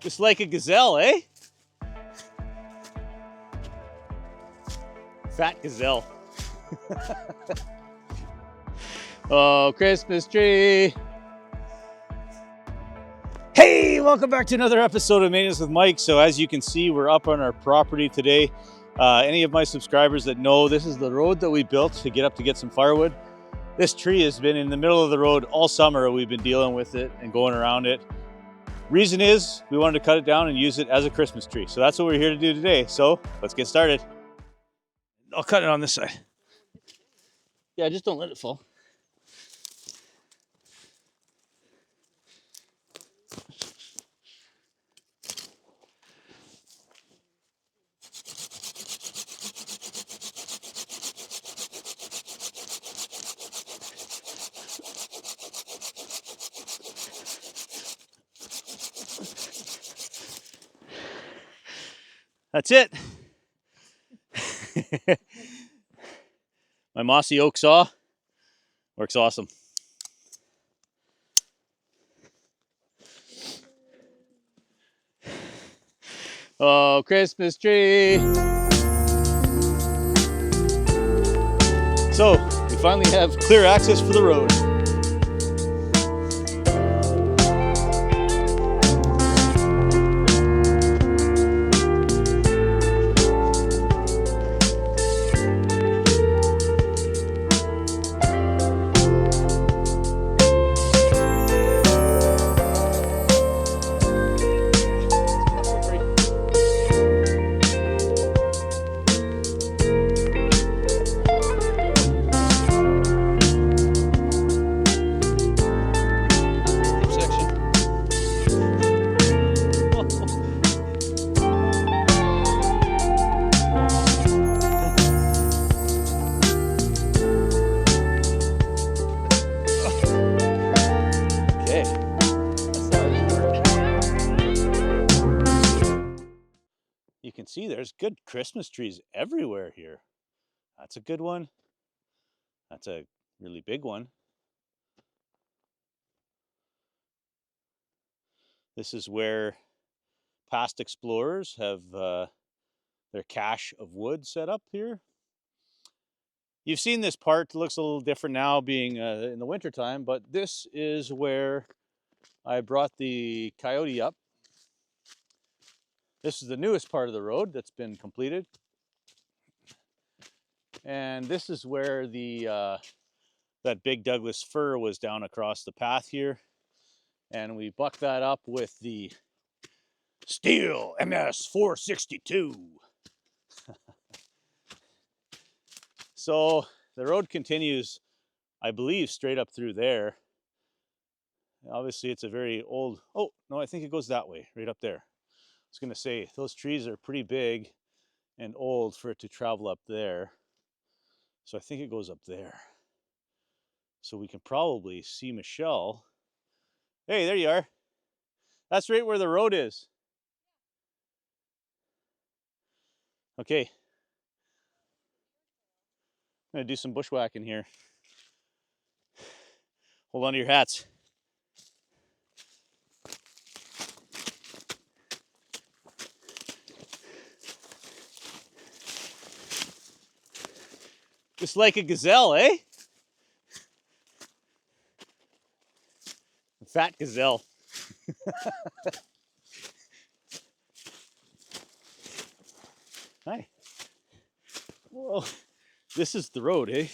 Just like a gazelle, eh? Fat gazelle. Oh, Christmas tree. Hey, welcome back to another episode of Maintenance with Mike. So as you can see, we're up on our property today. Any of my subscribers that know, this is the road that we built to get some firewood. This tree has been in the middle of the road all summer. We've been dealing with it and going around it. Reason is we wanted to cut it down and use it as a Christmas tree. So that's what we're here to do today. So let's get started. I'll cut it on this side. Yeah, just don't let it fall. That's it. My mossy oak saw works awesome. Oh, Christmas tree. So we finally have clear access for the road. You can see there's good Christmas trees everywhere here. That's a good one. That's a really big one. This is where past explorers have their cache of wood set up here. You've seen this part. It looks a little different now being in the wintertime, but this is where I brought the coyote up. This is the newest part of the road that's been completed. And this is where the that big Douglas fir was down across the path here. And we bucked that up with the Stihl MS 462. So the road continues, I believe, straight up through there. Obviously, it's a very old, oh, no, I think it goes that way, right up there. I was going to say, those trees are pretty big and old for it to travel up there. So I think it goes up there. So we can probably see Michelle. Hey, there you are. That's right where the road is. Okay. I'm going to do some bushwhacking here. Hold on to your hats. Just like a gazelle, eh? A fat gazelle. Hi. Whoa. This is the road, eh?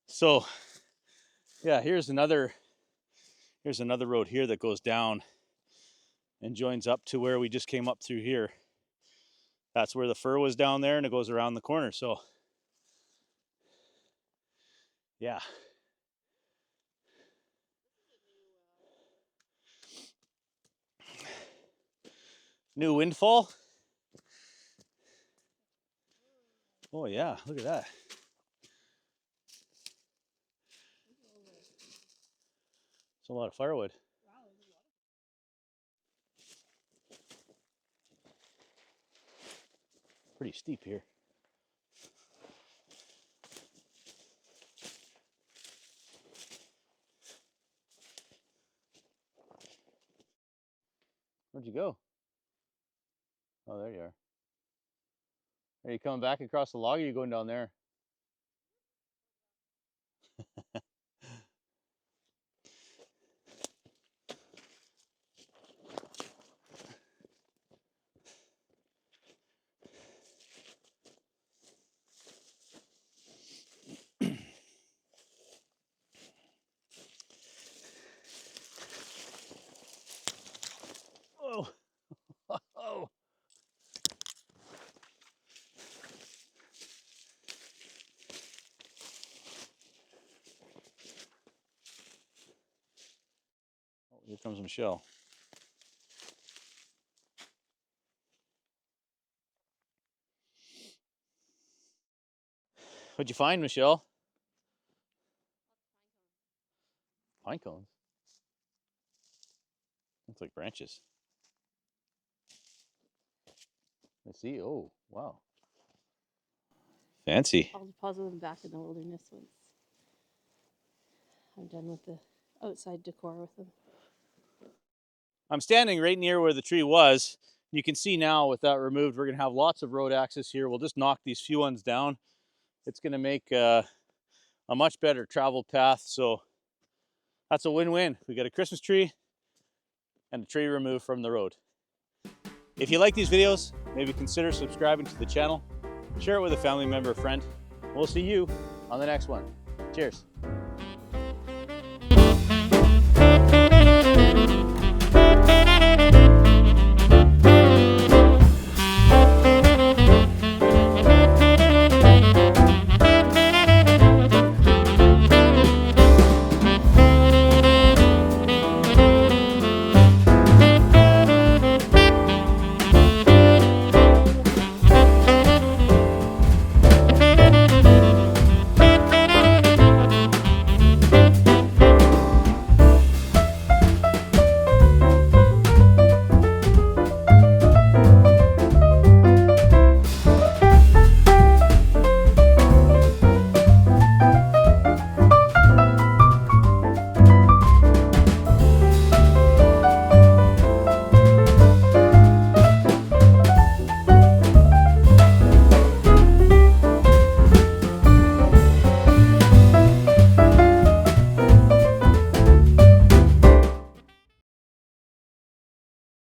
So, yeah, here's another road here that goes down and joins up to where we just came up through here. That's where the fir was down there, and it goes around the corner. So, yeah. New windfall. Oh yeah, look at that. It's a lot of firewood. Pretty steep here. Where'd you go? Oh, there you are. Are you coming back across the log, or are you going down there? Oh, oh. Here comes Michelle. What'd you find, Michelle? Pine cones. Looks like branches. Let's see. Oh, wow. Fancy. I'll deposit them back in the wilderness once I'm done with the outside decor with them. I'm standing right near where the tree was. You can see now with that removed, we're going to have lots of road access here. We'll just knock these few ones down. It's going to make a much better travel path. So that's a win-win. We got a Christmas tree and a tree removed from the road. If you like these videos, maybe consider subscribing to the channel. Share it with a family member or friend. We'll see you on the next one. Cheers.